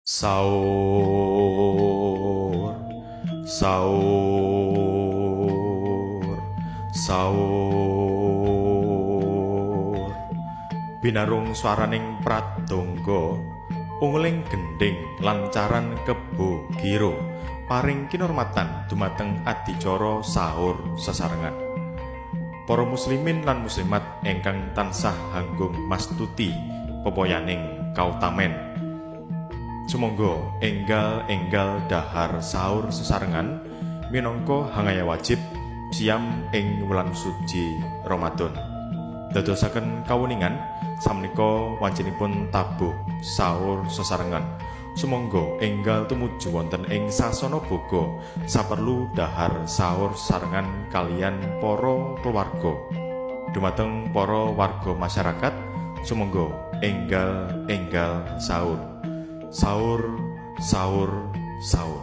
Sahur, sahur, sahur. Binarung swaraning pradangga, ungling gending lancaran kebo giro, paring kinurmatan dumateng adicara sahur sesarengan. Para muslimin lan muslimat ingkang tansah hanggung mastuti pepoyaning kautamen. Sumangga enggal dahar sahur sesarengan minangka hangaya wajib siam ing wulan suci Ramadan. Dadosaken kawuningan samnika wancinipun tabuh sahur sesarengan. Sumangga enggal tumuju wonten ing sasana boga saperlu dahar sahur sesarengan kaliyan para keluarga. Dumateng para warga masyarakat sumangga enggal sahur. Sahur, sahur, sahur.